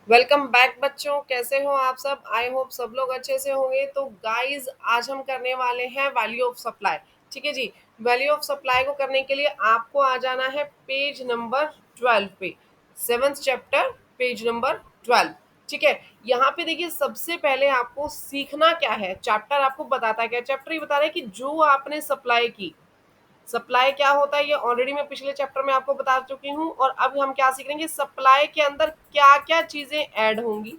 Welcome back बच्चों, कैसे हो आप सब। आई होप सब लोग अच्छे से होंगे। तो गाइस, आज हम करने वाले हैं वैल्यू ऑफ सप्लाई। ठीक है जी। वैल्यू ऑफ सप्लाई को करने के लिए आपको आ जाना है पेज नंबर 12 पे, 7th चैप्टर, पेज नंबर 12। ठीक है। यहाँ पे देखिए, सबसे पहले आपको सीखना क्या है। चैप्टर आपको बताता है क्या, चैप्टर ये बता रहा है कि जो आपने सप्लाई की, सप्लाई क्या होता है ये ऑलरेडी मैं पिछले चैप्टर में आपको बता चुकी हूँ। और अब हम क्या सीख रहे हैं कि सप्लाई के अंदर क्या क्या चीजें ऐड होंगी,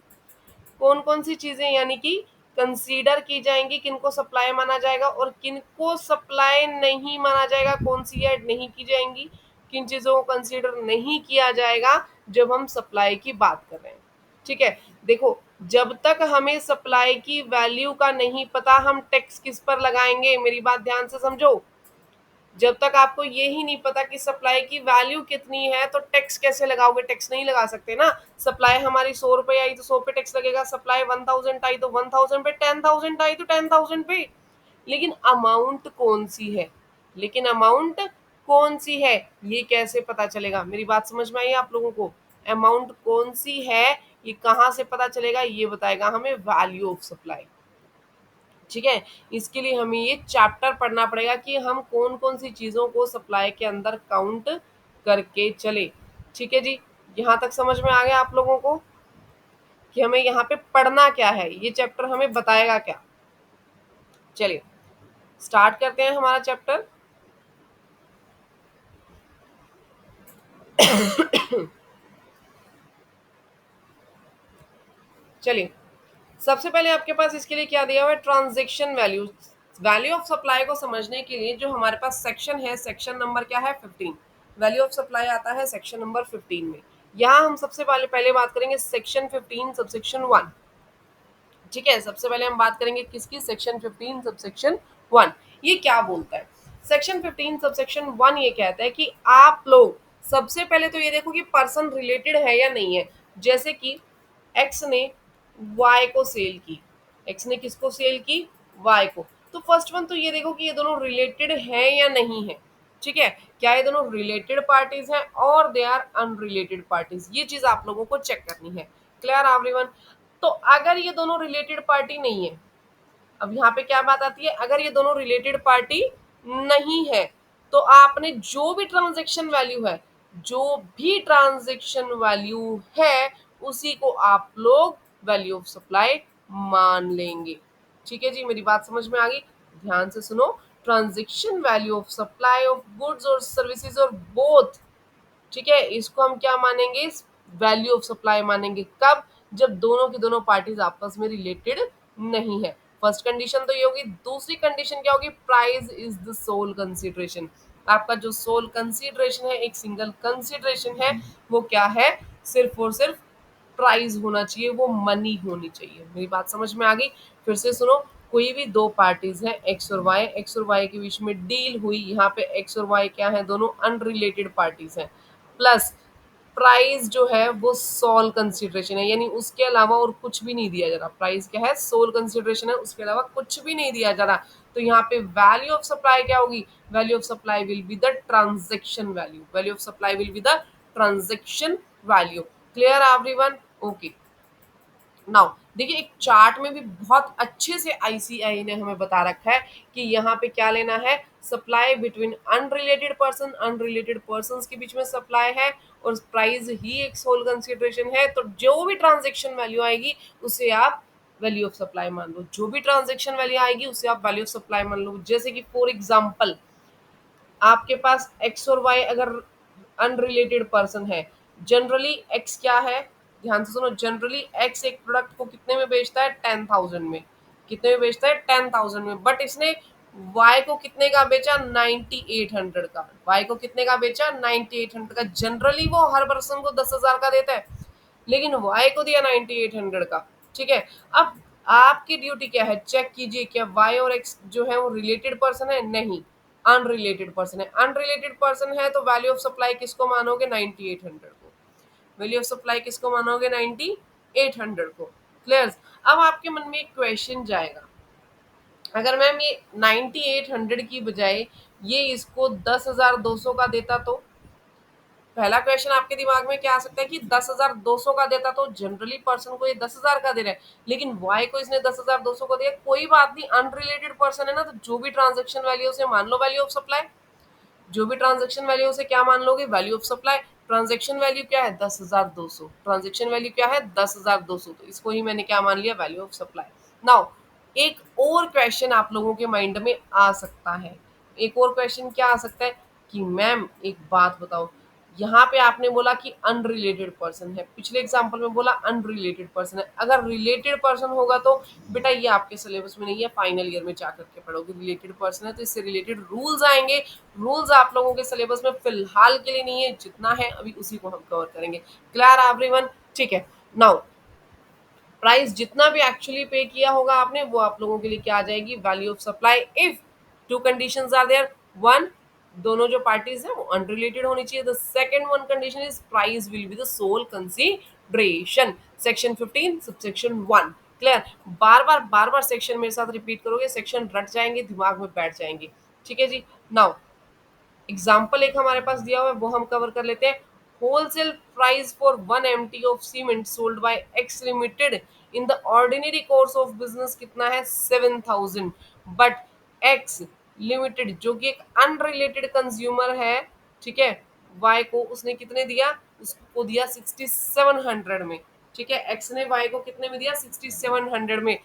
कौन कौन सी चीजें यानी कि कंसीडर की जाएंगी, किनको सप्लाई माना जाएगा और किनको सप्लाई नहीं माना जाएगा, कौन सी ऐड नहीं की जाएंगी, किन चीजों को कंसीडर नहीं किया जाएगा जब हम सप्लाई की बात कर रहे हैं। ठीक है। देखो, जब तक हमें सप्लाई की वैल्यू का नहीं पता, हम टैक्स किस पर लगाएंगे, मेरी बात ध्यान से समझो। जब तक आपको ये ही नहीं पता कि सप्लाई की वैल्यू कितनी है तो टैक्स कैसे लगाओगे, टैक्स नहीं लगा सकते ना। सप्लाई हमारी 100 रुपए आई तो 100 पे टैक्स लगेगा, सप्लाई 1000 आई तो 1000 पे, 10,000 आई तो 10,000 पे। लेकिन अमाउंट कौन सी है, लेकिन अमाउंट कौन सी है ये कैसे पता चलेगा। मेरी बात समझ में आई आप लोगों को। अमाउंट कौन सी है ये कहाँ से पता चलेगा, ये बताएगा हमें वैल्यू ऑफ सप्लाई। ठीक है। इसके लिए हमें ये चैप्टर पढ़ना पड़ेगा कि हम कौन कौन सी चीज़ों को सप्लाई के अंदर काउंट करके चले। ठीक है जी। यहाँ तक समझ में आ गया आप लोगों को कि हमें यहाँ पे पढ़ना क्या है, ये चैप्टर हमें बताएगा क्या। चलिए स्टार्ट करते हैं हमारा चैप्टर। चलिए, सबसे पहले आपके पास इसके लिए क्या दिया हुआ है, transaction value. Value of supply को समझने के लिए जो हमारे पास सेक्शन है, सेक्शन नंबर क्या है, 15। वैल्यू ऑफ सप्लाई आता है सेक्शन नंबर 15 में। यहाँ हम सबसे पहले पहले बात करेंगे सेक्शन 15 सबसेक्शन 1। ठीक है। सबसे पहले हम बात करेंगे किसकी, सेक्शन 15 सबसेक्शन 1। ये क्या बोलता है, सेक्शन 15 सबसेक्शन 1 ये कहता है कि आप लोग सबसे पहले तो ये देखो कि पर्सन रिलेटेड है या नहीं है। जैसे कि एक्स ने वाई को सेल की, एक्स ने किसको सेल की, वाई को। तो फर्स्ट वन तो ये देखो कि ये दोनों रिलेटेड है या नहीं है। ठीक है। क्या ये दोनों रिलेटेड पार्टीज हैं और दे आर अनरिलेटेड पार्टीज, ये चीज आप लोगों को चेक करनी है। Clear everyone. तो अगर ये दोनों रिलेटेड पार्टी नहीं है, अब यहाँ पे क्या बात आती है, अगर ये दोनों रिलेटेड पार्टी नहीं है तो आपने जो भी ट्रांजैक्शन वैल्यू है, जो भी ट्रांजैक्शन वैल्यू है उसी को आप लोग वैल्यू ऑफ सप्लाई मान लेंगे। ठीक है जी। मेरी बात समझ में आ गई, ध्यान से सुनो। Transaction value of supply of goods और सर्विसेज और बोथ, ठीक है, इसको हम क्या मानेंगे, वैल्यू ऑफ सप्लाई मानेंगे। कब, जब दोनों की दोनों पार्टीज आपस में रिलेटेड नहीं है। फर्स्ट कंडीशन तो ये होगी। दूसरी कंडीशन क्या होगी, price is the sole consideration. आपका जो सोल कंसिडरेशन है, एक सिंगल कंसिडरेशन है, वो क्या है, सिर्फ और सिर्फ प्राइस होना चाहिए, वो मनी होनी चाहिए। मेरी बात समझ में आ गई। फिर से सुनो, कोई भी दो पार्टीज हैं एक्स और वाई, एक्स और वाई के बीच में डील हुई, यहाँ पे एक्स और वाई क्या है, दोनों अनरिलेटेड पार्टीज हैं। प्लस प्राइस जो है वो सोल कंसिडरेशन है, यानी उसके अलावा और कुछ भी नहीं दिया जा रहा। प्राइस क्या है, सोल कंसिडरेशन है, उसके अलावा कुछ भी नहीं दिया जा रहा। तो यहाँ पे वैल्यू ऑफ सप्लाई क्या होगी, value of supply will be the transaction value, value of supply will be the transaction value. Clear everyone, okay. Now देखिए, एक चार्ट में भी बहुत अच्छे से आईसीआई ने हमें बता रखा है कि यहाँ पे क्या लेना है, supply between unrelated person, unrelated person के बीच में सप्लाई है और प्राइस ही एक सोल कंसिडरेशन है। तो जो भी ट्रांजेक्शन वैल्यू आएगी उसे आप वैल्यू ऑफ सप्लाई मान लो, जो भी ट्रांजेक्शन वैल्यू आएगी उसे आप वैल्यू ऑफ सप्लाई मान लो। जैसे कि फॉर एग्जाम्पल, आपके पास एक्स और वाई अगर अनरिलेटेड पर्सन है, जनरली एक्स क्या है, ध्यान से सुनो, जनरली एक्स एक प्रोडक्ट को कितने में बेचता है, 10,000 में। कितने में बेचता है, 10,000 में। बट इसने वाई को कितने का बेचा, 9800 का। वाई को कितने का बेचा, 9800 का। जनरली वो हर पर्सन को 10,000 का देता है, लेकिन वाई को दिया 9800 का। ठीक है। अब आपकी ड्यूटी क्या है, चेक कीजिए क्या वाई और एक्स जो है वो रिलेटेड पर्सन है, नहीं, अनरिलेटेड पर्सन है। अनरिलेटेड पर्सन है तो वैल्यू ऑफ सप्लाई किसको मानोगे, 9800 को। वैल्यू ऑफ सप्लाई किसको मानोगे, 9800 को। क्लियर। अब आपके मन में एक क्वेश्चन जाएगा, अगर मैम ये 9800 की बजाय ये इसको 10,200 का देता तो, पहला क्वेश्चन आपके दिमाग में क्या आ सकता है कि 10,200 का देता तो जनरली पर्सन को ये 10,000 का दे रहा है, लेकिन वाई को इसने 10,200 को दिया, कोई बात नहीं, अनरिलेटेड पर्सन है ना, तो जो भी ट्रांजेक्शन वैल्यू उसे मान लो वैल्यू ऑफ सप्लाई, जो भी ट्रांजेक्शन वैल्यू उसे क्या मान लोगे, value of supply. Transaction value क्या है, 10,200, ट्रांजेक्शन वैल्यू क्या है 10,200, तो इसको ही मैंने क्या मान लिया, वैल्यू ऑफ सप्लाई। नाउ एक और क्वेश्चन आप लोगों के माइंड में आ सकता है, एक और क्वेश्चन क्या आ सकता है कि मैम एक बात बताओ, यहाँ पे आपने बोला कि अनरिलेटेड पर्सन है, पिछले एग्जांपल में बोला अनरिलेटेड पर्सन है, अगर रिलेटेड पर्सन होगा तो बेटा ये आपके सिलेबस में नहीं है, फाइनल ईयर में जाकर के पढ़ोगे, रिलेटेड पर्सन है तो इससे रिलेटेड रूल्स आएंगे, रूल्स आप लोगों के सिलेबस में फिलहाल के लिए नहीं है, जितना है अभी उसी को हम कवर करेंगे। क्लियर एवरीवन, ठीक है। नाउ प्राइस जितना भी एक्चुअली पे किया होगा आपने वो आप लोगों के लिए क्या आ जाएगी, value of supply if two conditions are there, one, दोनों जो पार्टीज है वो अनरिलेटेड होनी चाहिए, the second one condition is price will be the sole consideration, section 15 subsection 1। Clear, बार बार सेक्शन मेरे साथ रिपीट करोगे, सेक्शन रट जाएंगे, दिमाग में बैठ जाएंगे, ठीक है जी। नाउ एग्जाम्पल एक हमारे पास दिया हुआ है वो हम कवर कर लेते हैं। Wholesale price for 1 MT of cement sold by x limited in the ordinary course of business कितना है, 7,000, बट एक्स लिमिटेड जो कि एक अनरिलेटेड कंज्यूमर है, ठीक है, वाई को उसने कितने दिया, उसको दिया 6,700 में, ठीक है, एक्स ने वाई को कितने में दिया, 6,700 में,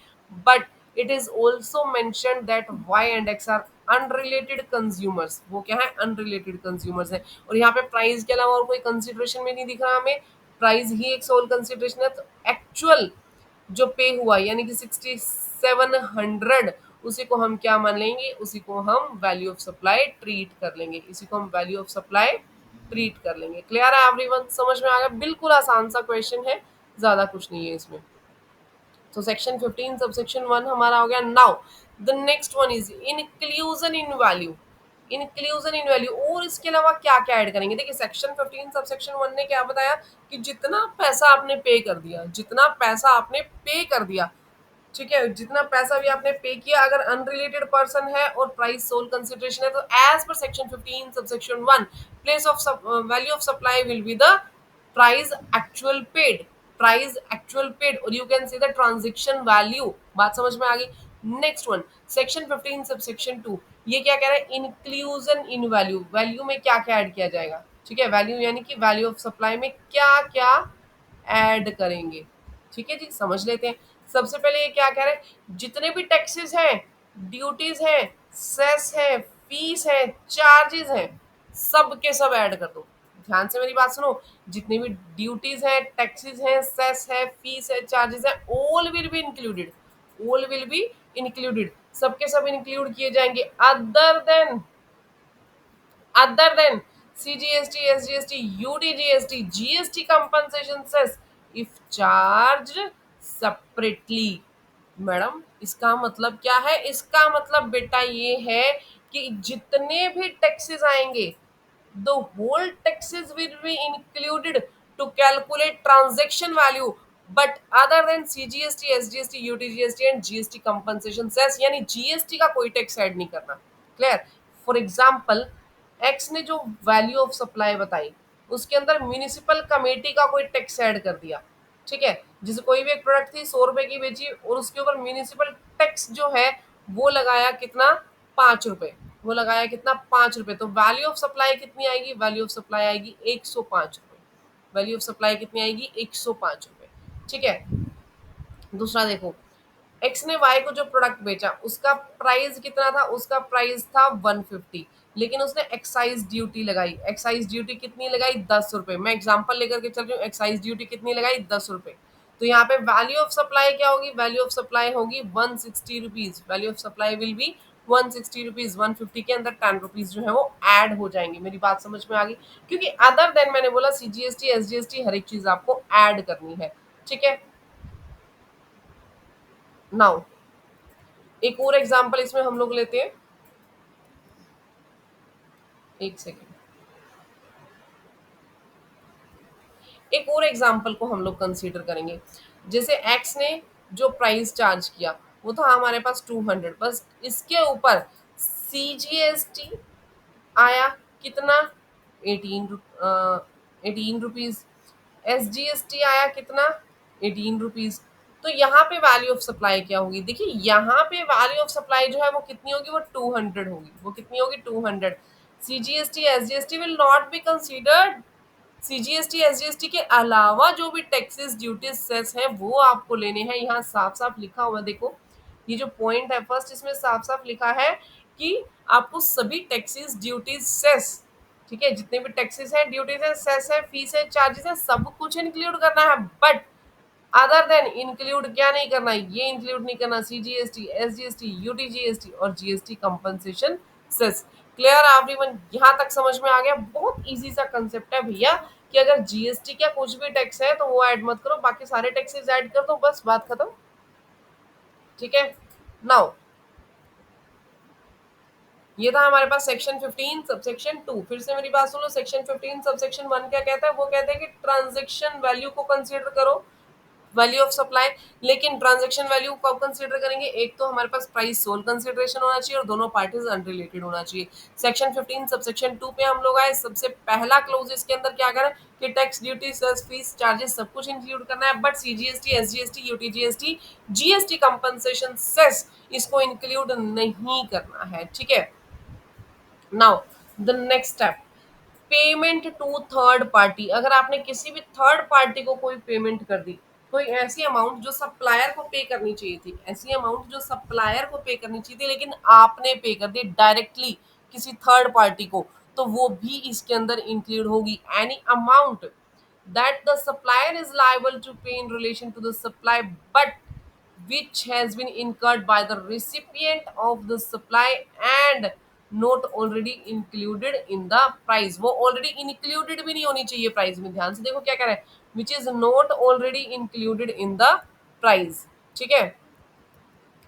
but it is also mention that Y and X are unrelated consumers, वो क्या है, अनरिलेटेड कंज्यूमर्स है, और यहाँ पे प्राइस के अलावा और कोई कंसिडरेशन में नहीं दिख रहा हमें, प्राइस ही एक सोल कंसिडरेशन है, तो एक्चुअल जो पे हुआ यानी कि 6,700 उसी को हम क्या मान लेंगे, उसी को हम वैल्यू ऑफ सप्लाई ट्रीट कर लेंगे, इसी को हम वैल्यू ऑफ सप्लाई ट्रीट कर लेंगे। क्लियर है एवरीवन, समझ में आ गया, बिल्कुल आसान सा क्वेश्चन है, ज्यादा कुछ नहीं है इसमें। तो सेक्शन 15 सबसेक्शन 1 हमारा हो गया। Now the next one is inclusion in value, inclusion in value, और इसके अलावा क्या क्या ऐड करेंगे, देखिए सेक्शन 15 सबसेक्शन 1 ने क्या बताया कि जितना पैसा आपने पे कर दिया, जितना पैसा आपने पे कर दिया, ठीक है, जितना पैसा भी आपने पे किया, अगर अनरिलेटेड पर्सन है और प्राइस सोल कंसिडरेशन है, तो as per section 15 subsection 1 place of value of supply will be the price actual paid, price actual paid, और you can see the transaction value, बात समझ में आ गई। नेक्स्ट वन सेक्शन 15 सबसेक्शन 2, ये क्या कह रहा है, इंक्लूजन इन वैल्यू, वैल्यू में क्या क्या ऐड किया जाएगा, ठीक है, वैल्यू यानी कि वैल्यू ऑफ सप्लाई में क्या क्या ऐड करेंगे, ठीक है जी, समझ लेते हैं। सबसे पहले ये क्या कह रहे हैं, जितने भी टैक्सेस हैं, ड्यूटीज हैं, सेस है, फीस है, चार्जेस हैं, सब के सब ऐड कर दो, ध्यान से मेरी बात सुनो, जितनी भी ड्यूटीज है, टैक्सेस है, सेस है, फीस है, चार्जेस है, all will be included, all will be included, सबके सब इंक्लूड किए जाएंगे, other than CGST, SGST, UTGST, GST compensation cess if charged separately। Madam इसका मतलब क्या है, इसका मतलब बेटा ये है कि जितने भी टैक्सेस आएंगे, the whole taxes will be included to calculate transaction value, but other than CGST, SGST, UTGST and GST compensation cess, यानी GST का कोई टैक्स ऐड नहीं करना। क्लियर, फॉर एग्जाम्पल एक्स ने जो वैल्यू ऑफ सप्लाई बताई उसके अंदर म्यूनिसिपल कमेटी का कोई टैक्स ऐड कर दिया, ठीक है, जैसे कोई भी एक प्रोडक्ट थी 100 रुपए की बेची और उसके ऊपर म्यूनिसिपल टैक्स जो है वो लगाया कितना, 5 रुपए, वो लगाया कितना, 5 रुपए, तो वैल्यू ऑफ सप्लाई कितनी आएगी, वैल्यू ऑफ सप्लाई आएगी 105 रुपए, वैल्यू ऑफ सप्लाई कितनी आएगी, 105 रुपए, ठीक है। दूसरा देखो, एक्स ने वाई को जो प्रोडक्ट बेचा उसका प्राइस कितना था, उसका प्राइस था 150, लेकिन उसने एक्साइज ड्यूटी लगाई, एक्साइज ड्यूटी कितनी लगाई, 10 रुपए, मैं एग्जांपल लेकर के चल रही हूँ, एक्साइज ड्यूटी कितनी लगाई, 10 रुपए, तो यहाँ पे वैल्यू ऑफ सप्लाई क्या होगी, वैल्यू ऑफ सप्लाई होगी 160 rupees, value of supply will B 160 rupees, 150 के अंदर 10 रुपीज जो है वो ऐड हो जाएंगे, मेरी बात समझ में आ गई, क्योंकि अदर देन मैंने बोला CGST, SGST हर एक चीज आपको ऐड करनी है, ठीक है। नाउ एक और एग्जांपल इसमें हम लोग लेते हैं, एक सेकेंड, एक और एग्जांपल को हम लोग कंसीडर करेंगे, जैसे एक्स ने जो प्राइस चार्ज किया वो था हमारे पास 200, बस इसके ऊपर CGST आया कितना, 18, 18 रुपीज। SGST आया कितना, 18 रुपीज। तो यहाँ पे वैल्यू ऑफ सप्लाई क्या होगी, देखिए यहाँ पे वैल्यू ऑफ सप्लाई जो है वो कितनी होगी, वो 200 होगी। वो कितनी होगी, 200। CGST SGST will not be considered. CGST SGST के अलावा जो भी टैक्सेस ड्यूटीज सेस है वो आपको लेने हैं। यहाँ साफ साफ लिखा हुआ देखो, ये जो पॉइंट है फर्स्ट, इसमें साफ साफ लिखा है कि आपको सभी टैक्सेस ड्यूटीज सेस, ठीक है, जितने भी टैक्सेस है, ड्यूटीज है, सेस है, फीस है, चार्जेस है, सब कुछ इंक्लूड करना है। बट अदर देन इंक्लूड क्या नहीं करना, ये इंक्लूड नहीं करना CGST SGST UTGST और GST compensation cess. Clear everyone, यहाँ तक समझ में आ गया। बहुत इजी सा कंसेप्ट है भैया कि अगर GST का कुछ भी टैक्स है तो वो ऐड मत करो, बाकी सारे टैक्सेस ऐड कर दो, बस बात खत्म। ठीक है, नाउ ये था हमारे पास सेक्शन 15 सबसेक्शन 2। फिर से मेरी बात सुनो, सेक्शन 15 सबसेक्शन 1 क्या कहता है, वो कहता है कि ट्रांजैक्शन वैल्यू को कंसीडर करो, वैल्यू ऑफ सप्लाई। लेकिन ट्रांजैक्शन वैल्यू कब कंसीडर करेंगे, एक तो हमारे पास प्राइस सोल कंसीडरेशन होना चाहिए और दोनों पार्टीज अनरिलेटेड होना चाहिए। सेक्शन 15 सबसेक्शन 2 पे हम लोग आए। सबसे पहला क्लोज इसके अंदर क्या करें कि tax duty cess fees charges सब कुछ इंक्लूड करना है, but CGST SGST UTGST GST compensation cess इसको इंक्लूड नहीं करना है। ठीक है, now the next step, payment to third party. अगर आपने किसी भी थर्ड पार्टी को कोई पेमेंट कर दी, कोई ऐसी अमाउंट जो सप्लायर को पे करनी चाहिए थी, ऐसी अमाउंट जो सप्लायर को पे करनी चाहिए थी लेकिन आपने पे कर दी डायरेक्टली किसी थर्ड पार्टी को, तो वो भी इसके अंदर इंक्लूड होगी। Any amount that the supplier is liable to pay in relation to the supply but which has been incurred by the recipient of the supply and not already included in the price। वो already included भी नहीं होनी चाहिए price में। ध्यान से देखो क्या कह रहा है, which is not already included in the price। ठीक है,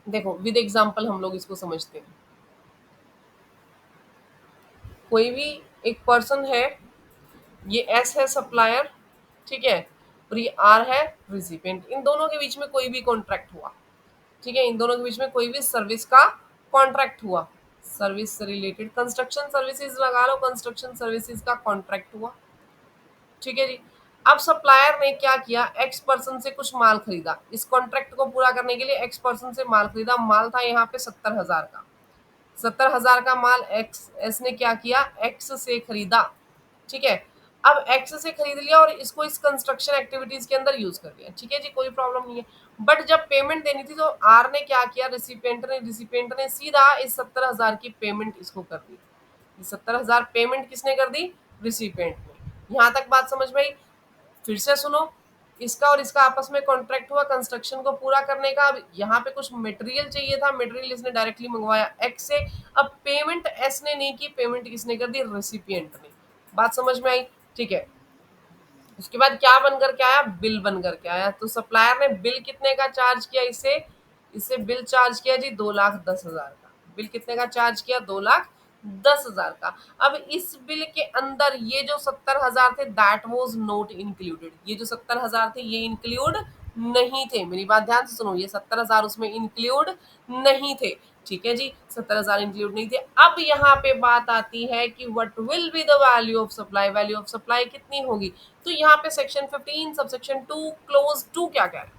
देखो विद एग्जांपल हम लोग इसको समझते हैं। कोई भी एक पर्सन है, ये एस है सप्लायर, ठीक है, और ये आर है रिसिपिएंट। इन दोनों के बीच में कोई भी कॉन्ट्रैक्ट हुआ, ठीक है, इन दोनों के बीच में कोई भी सर्विस का कॉन्ट्रैक्ट हुआ, सर्विस से रिलेटेड कंस्ट्रक्शन सर्विसेज लगा लो, कंस्ट्रक्शन सर्विसेज का कॉन्ट्रैक्ट हुआ। ठीक है जी, अब सप्लायर ने क्या किया, एक्स पर्सन से कुछ माल खरीदा, इस कॉन्ट्रैक्ट को पूरा करने के लिए एक्स पर्सन से माल खरीदा। माल था यहाँ पे 70,000 का, 70,000 का माल एक्स एस ने क्या किया, एक्स से खरीदा। ठीक है, अब एक्स से खरीद लिया और इसको इस कंस्ट्रक्शन एक्टिविटीज के अंदर यूज कर लिया। ठीक है जी, कोई प्रॉब्लम नहीं है। बट जब पेमेंट देनी थी तो आर ने क्या किया, रिसिपिएंट ने सीधा इस 70,000 की पेमेंट इसको कर दी। 70,000 पेमेंट किसने कर दी, रिसिपिएंट ने। यहाँ तक बात समझ में आई। फिर से सुनो, इसका और इसका आपस में कॉन्ट्रैक्ट हुआ कंस्ट्रक्शन को पूरा करने का। अब यहाँ पे कुछ मटेरियल चाहिए था, मटेरियल इसने डायरेक्टली मंगवाया एक्स से। अब पेमेंट एस ने नहीं की, पेमेंट किसने कर दी, रेसिपिएंट ने। बात समझ में आई। ठीक है, उसके बाद क्या बनकर के आया, बिल बनकर के आया। तो सप्लायर ने बिल कितने का चार्ज किया, इसे इसे बिल चार्ज किया जी 2,10,000 का। बिल कितने का चार्ज किया, 2,10,000 का। अब इस बिल के अंदर ये जो 70,000 थे दैट वाज नॉट इंक्लूडेड, ये जो 70,000 थे ये इंक्लूड नहीं थे। मेरी बात ध्यान से सुनो, ये 70,000 उसमें इंक्लूड नहीं थे। ठीक है जी, 70,000 इंक्लूड नहीं थे। अब यहाँ पे बात आती है कि what will be the value of supply, value of supply कितनी होगी। तो यहाँ पे सेक्शन 15 सबसेक्शन 2 क्लोज 2 क्या कह रहे हैं,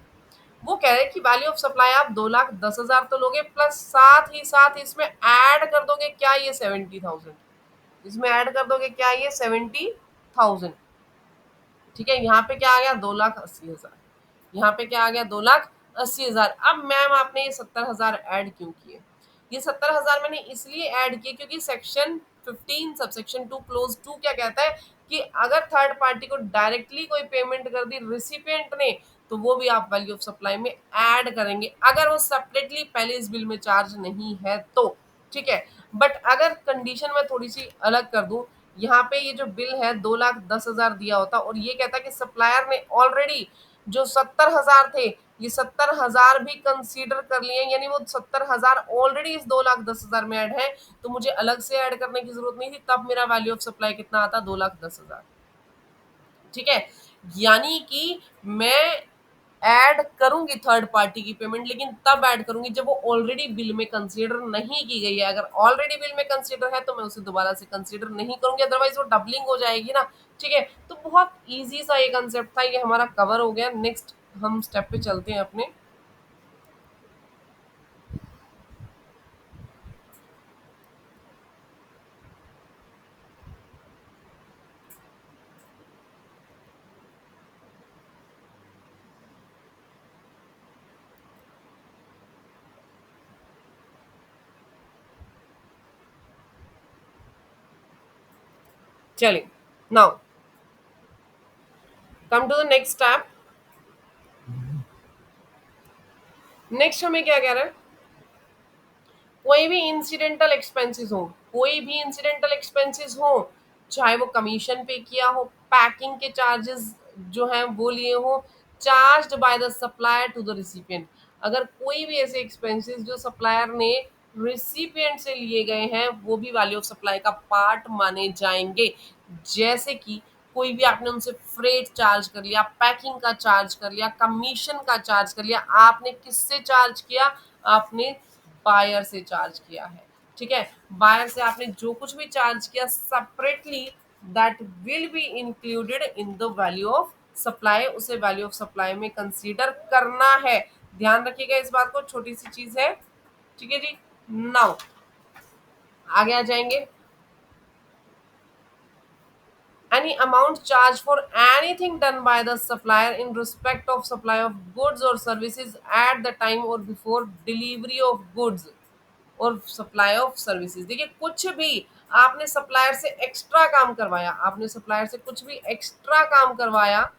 वो कह रहे हैं कि वैल्यू ऑफ सप्लाई आप 2,10,000 तो लोगे, प्लस साथ ही साथ इसमें ऐड कर दोगे क्या, ये 70,000, इसमें ऐड कर दोगे क्या, ये 70,000। ठीक है, यहाँ पे क्या आ गया, 2,80,000, यहाँ पे क्या आ गया, 2,80,000। अब मैम आपने ये 70,000 ऐड क्यों किए, ये 70,000 मैंने इसलिए ऐड किए क्योंकि सेक्शन 15 सबसेक्शन 2 क्लोज 2 क्या कहता है कि अगर थर्ड पार्टी को डायरेक्टली कोई पेमेंट कर दी रिसिपिएंट ने, तो वो भी आप वैल्यू ऑफ सप्लाई में ऐड करेंगे, अगर वो सेपरेटली पहले इस बिल में चार्ज नहीं है तो। ठीक है, बट अगर कंडीशन में थोड़ी सी अलग कर दूं, यहाँ पे ये जो बिल है 2,10,000 दिया होता और ये कहता कि सप्लायर ने ऑलरेडी जो 70,000 थे, ये 70,000 भी कंसीडर कर लिए, यानी वो 70,000 ऑलरेडी इस 2,10,000 में ऐड है, तो मुझे अलग से ऐड करने की जरूरत नहीं थी। तब मेरा वैल्यू ऑफ सप्लाई कितना आता, 2,10,000। ठीक है, यानी कि मैं ऐड करूंगी थर्ड पार्टी की पेमेंट, लेकिन तब ऐड करूंगी जब वो ऑलरेडी बिल में कंसीडर नहीं की गई है। अगर ऑलरेडी बिल में कंसीडर है तो मैं उसे दोबारा से कंसीडर नहीं करूंगी, अदरवाइज वो डबलिंग हो जाएगी ना। ठीक है, तो बहुत इजी सा ये कंसेप्ट था, ये हमारा कवर हो गया। नेक्स्ट हम स्टेप पे चलते हैं अपने। चलिए, now come to the next step. Next हमें क्या कह रहा है, कोई भी इंसिडेंटल एक्सपेंसेस हो, कोई भी इंसिडेंटल एक्सपेंसेस हो, चाहे वो कमीशन पे किया हो, पैकिंग के चार्जेस जो हैं वो लिए हो, charged by the supplier to the recipient. अगर कोई भी ऐसे एक्सपेंसेस जो सप्लायर ने रिसिपिएंट से लिए गए हैं, वो भी वैल्यू ऑफ सप्लाई का पार्ट माने जाएंगे। जैसे कि कोई भी आपने उनसे फ्रेट चार्ज कर लिया, पैकिंग का चार्ज कर लिया, कमीशन का चार्ज कर लिया, आपने किससे चार्ज किया, आपने बायर से चार्ज किया है। ठीक है, बायर से आपने जो कुछ भी चार्ज किया separately, that will be included in the value of supply, उसे वैल्यू ऑफ सप्लाई में कंसीडर करना है। ध्यान रखिएगा इस बात को, छोटी सी चीज है। ठीक है जी, नाउ आगे आ जाएंगे। any amount charged for anything done by the supplier in respect of supply of goods or services at the time or before delivery of goods और सप्लाई ऑफ सर्विसेज। देखिए, कुछ भी आपने सप्लायर से एक्स्ट्रा काम करवाया, आपने सप्लायर से कुछ भी एक्स्ट्रा काम करवाया,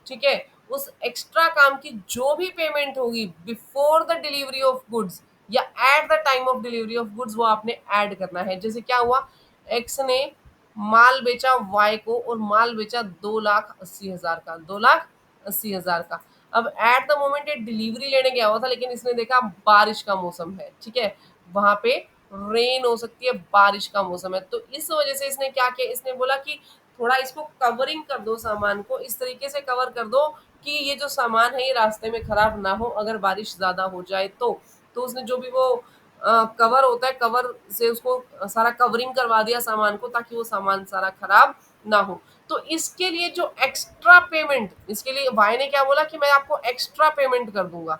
ठीक है, उस एक्स्ट्रा काम की जो भी पेमेंट होगी before the delivery of goods या at the time of delivery of goods, वो आपने ऐड करना है। जैसे क्या हुआ, एक्स ने माल बेचा वाई को और माल बेचा 2,80,000 का, 2,80,000 का। अब एट द मोमेंट ये डिलीवरी लेने गया हुआ था, लेकिन इसने देखा बारिश का मौसम है, ठीक है, वहां पे रेन हो सकती है, बारिश का मौसम है, तो इस वजह से इसने क्या किया, इसने बोला कि थोड़ा इसको कवरिंग कर दो, सामान को इस तरीके से कवर कर दो कि ये जो सामान है ये रास्ते में खराब ना हो अगर बारिश ज्यादा हो जाए तो उसने जो भी वो कवर होता है, कवर से उसको सारा कवरिंग करवा दिया सामान को, ताकि वो सामान सारा खराब ना हो। तो इसके लिए जो एक्स्ट्रा पेमेंट, इसके लिए भाई ने क्या बोला कि मैं आपको एक्स्ट्रा पेमेंट कर दूंगा,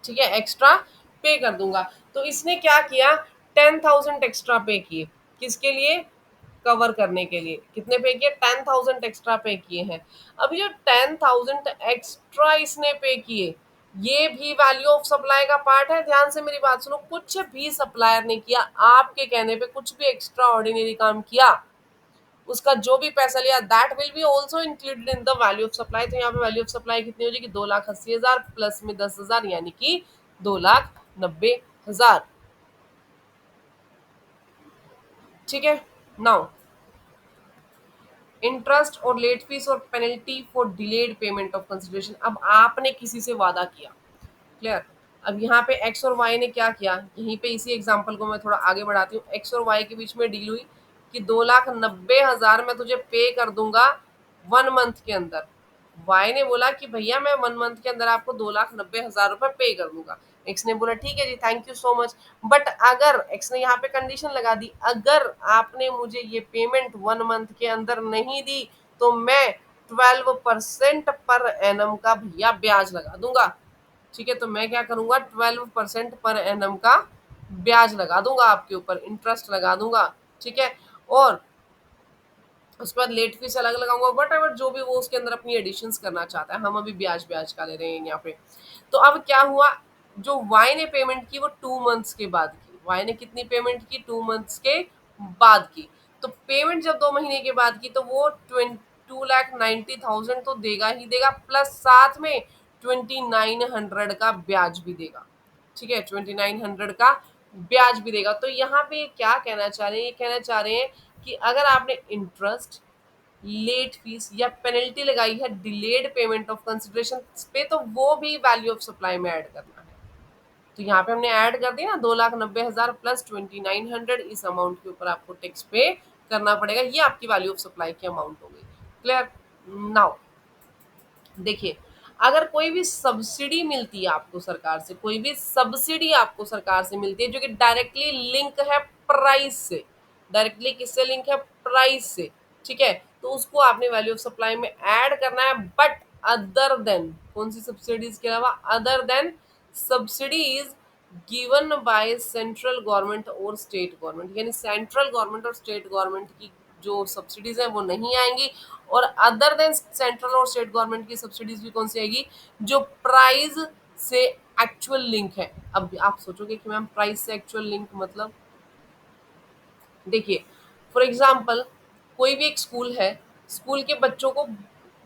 ठीक है, एक्स्ट्रा पे कर दूंगा। तो इसने क्या किया, 10,000 एक्स्ट्रा पे किए, किसके लिए, कवर करने के लिए। कितने पे किए, 10,000 एक्स्ट्रा पे किए हैं। अभी जो 10,000 एक्स्ट्रा इसने पे किए, ये भी वैल्यू ऑफ सप्लाई का पार्ट है। ध्यान से मेरी बात सुनो, कुछ भी सप्लायर ने किया, आपके कहने पे कुछ भी एक्स्ट्रा ऑर्डिनरी काम किया, उसका जो भी पैसा लिया, that will be also included in the value of supply. तो यहाँ पे वैल्यू ऑफ सप्लाई कितनी हो जाएगी, 2,80,000 प्लस में 10,000, यानी कि 2,90,000। ठीक है, नाउ इंटरेस्ट और लेट फीस और penalty for delayed payment of consideration. अब आपने किसी से वादा किया, क्लियर। अब यहाँ पे एक्स और वाई ने क्या किया, यहीं पे इसी एग्जांपल को मैं थोड़ा आगे बढ़ाती हूँ। एक्स और वाई के बीच में डील हुई कि 2,90,000 मैं तुझे पे कर दूंगा 1 मंथ के अंदर। वाई ने बोला कि भैया मैं 1 मंथ के अंदर आपको 2,90,000 रुपए पे कर दूंगा। एक्स ने बोला ठीक है जी, thank you so much. But अगर एक्स ने यहाँ पे कंडीशन लगा दी, अगर आपने मुझे ये पेमेंट 1 मंथ के अंदर नहीं दी तो मैं 12% पर एनम का भैया ब्याज लगा दूंगा। ठीक है, तो मैं क्या करूंगा, 12% पर एनम का ब्याज लगा दूंगा आपके ऊपर, इंटरेस्ट लगा दूंगा। ठीक है, और उसके बाद लेट फीस अलग लगाऊंगा, वट एवर जो भी वो उसके अंदर अपनी एडिशंस करना चाहता है। हम अभी ब्याज ब्याज का ले रहे हैं यहाँ पे। तो अब क्या हुआ, जो वाई ने पेमेंट की वो 2 मंथ्स के बाद की। वाई ने कितनी पेमेंट की, 2 मंथ्स के बाद की। तो पेमेंट जब 2 महीने के बाद की तो वो 2,90,000 तो देगा ही देगा, प्लस साथ में 2,900 का ब्याज भी देगा। ठीक है, 2,900 का ब्याज भी देगा। तो यहाँ पे क्या कहना चाह रहे हैं, ये कहना चाह रहे हैं कि अगर आपने इंटरेस्ट, लेट फीस या पेनल्टी लगाई है डिलेड पेमेंट ऑफ कंसिडरेशन पे, तो वो भी वैल्यू ऑफ सप्लाई में ऐड करना है। तो यहाँ पे हमने ऐड कर दिया ना, 2,90,000 प्लस 2,900, इस अमाउंट के ऊपर आपको टैक्स पे करना पड़ेगा। ये आपकी वैल्यू ऑफ सप्लाई की अमाउंट हो गई, क्लियर। नाउ देखिए, अगर कोई भी सब्सिडी मिलती है आपको सरकार से, कोई भी सब्सिडी आपको सरकार से मिलती है जो कि डायरेक्टली लिंक है प्राइस से, डायरेक्टली किससे लिंक है, प्राइस से, ठीक है, तो उसको आपने वैल्यू ऑफ सप्लाई में ऐड करना है। बट अदर देन, कौन सी सब्सिडीज के अलावा, other than subsidies given by central government और स्टेट गवर्नमेंट, यानी सेंट्रल गवर्नमेंट और स्टेट गवर्नमेंट की जो सब्सिडीज है वो नहीं आएंगी। और अदर देन सेंट्रल और स्टेट गवर्नमेंट की सब्सिडीज भी कौन सी आएगी, जो प्राइस से एक्चुअल लिंक है। अब आप सोचोगे कि मैम प्राइस से एक्चुअल लिंक मतलब, देखिए फॉर एग्जाम्पल कोई भी एक स्कूल है, स्कूल के बच्चों को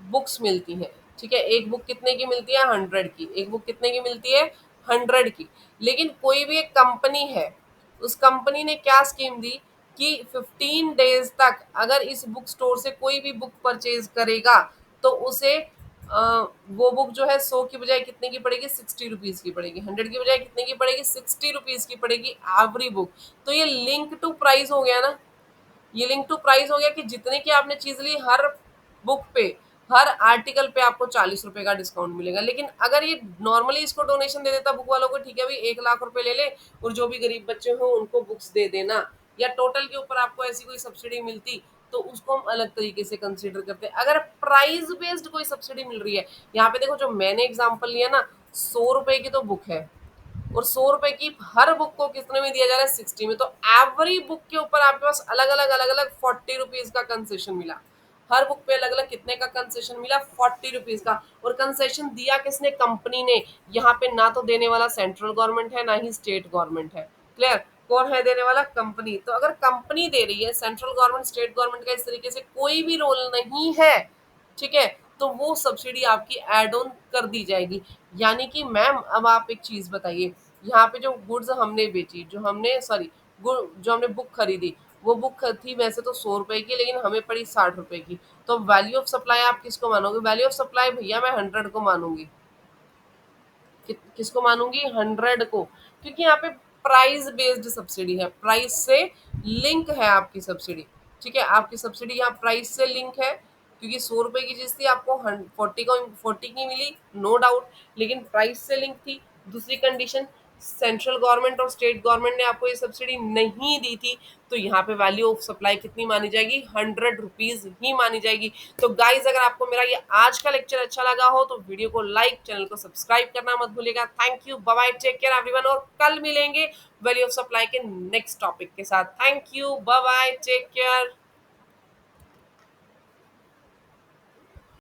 बुक्स मिलती हैं, ठीक है, एक बुक कितने की मिलती है, 100 की, एक बुक कितने की मिलती है, 100 की। लेकिन कोई भी एक कंपनी है, उस कंपनी ने क्या स्कीम दी कि 15 डेज तक अगर इस बुक स्टोर से कोई भी बुक परचेज करेगा तो उसे वो बुक जो है 100 की बजाय कितने की पड़ेगी, 60 रुपीज की पड़ेगी, 100 की बजाय कितने की पड़ेगी, 60 रुपीज की पड़ेगी एवरी बुक। तो ये लिंक टू प्राइस हो गया ना, ये लिंक टू प्राइस हो गया कि जितने की आपने चीज ली हर बुक पे, हर आर्टिकल पे आपको 40 रुपए का डिस्काउंट मिलेगा। लेकिन अगर ये नॉर्मली इसको डोनेशन दे देता बुक वालों को, ठीक है भाई 1 लाख रुपए ले ले और जो भी गरीब बच्चे हो उनको बुक्स दे देना, या टोटल के ऊपर आपको ऐसी कोई सब्सिडी मिलती, तो उसको हम अलग तरीके से कंसीडर करते हैं। अगर प्राइस बेस्ड कोई सब्सिडी मिल रही है, यहाँ पे देखो जो मैंने एग्जाम्पल लिया ना, 100 रुपए की तो बुक है और 100 रुपए की हर बुक को कितने में दिया जा रहा है, 60 में। तो एवरी बुक के ऊपर आपके पास अलग अलग 40 रुपीज का कंसेशन मिला, हर बुक पे अलग अलग कितने का कंसेशन मिला, 40 रुपीज का। और कंसेशन दिया किसने, कंपनी ने। यहाँ पे ना तो देने वाला सेंट्रल गवर्नमेंट है ना ही स्टेट गवर्नमेंट है, क्लियर, कौन है देने वाला, कंपनी। तो अगर कंपनी दे रही है, सेंट्रल गवर्नमेंट स्टेट गवर्नमेंट का इस तरीके से कोई भी रोल नहीं है, ठीक है, तो वो सब्सिडी आपकी एड ऑन कर दी जाएगी। यानी कि मैम अब आप एक चीज बताइए, यहाँ पे जो गुड्स हमने बेची, जो हमने सॉरी जो हमने बुक खरीदी, वो बुक थी वैसे तो 100 रुपए की, लेकिन हमें पड़ी 60 रुपए की। तो वैल्यू ऑफ सप्लाई आप किसको मानोगे, वैल्यू ऑफ सप्लाई भैया मैं 100 को मानूंगी। किसको मानूंगी, 100 को, क्योंकि यहाँ पे प्राइस बेस्ड सब्सिडी है, प्राइस से लिंक है आपकी सब्सिडी, ठीक है, आपकी सब्सिडी यहाँ प्राइस से लिंक है, क्योंकि 100 रुपए की चीज थी, आपको 40 की मिली, नो डाउट, लेकिन प्राइस से लिंक थी। दूसरी कंडीशन, सेंट्रल गवर्नमेंट और स्टेट गवर्नमेंट ने आपको ये सब्सिडी नहीं दी थी, तो यहाँ पे वैल्यू ऑफ सप्लाई कितनी मानी जाएगी, 100 रुपीज ही मानी जाएगी। तो गाइज अगर आपको मेरा ये आज का लेक्चर अच्छा लगा हो तो वीडियो को लाइक, चैनल को सब्सक्राइब करना मत भूलिएगा। Thank you, bye bye, take care everyone, और कल मिलेंगे वैल्यू ऑफ सप्लाई के नेक्स्ट टॉपिक के साथ। Thank you, bye bye, take care.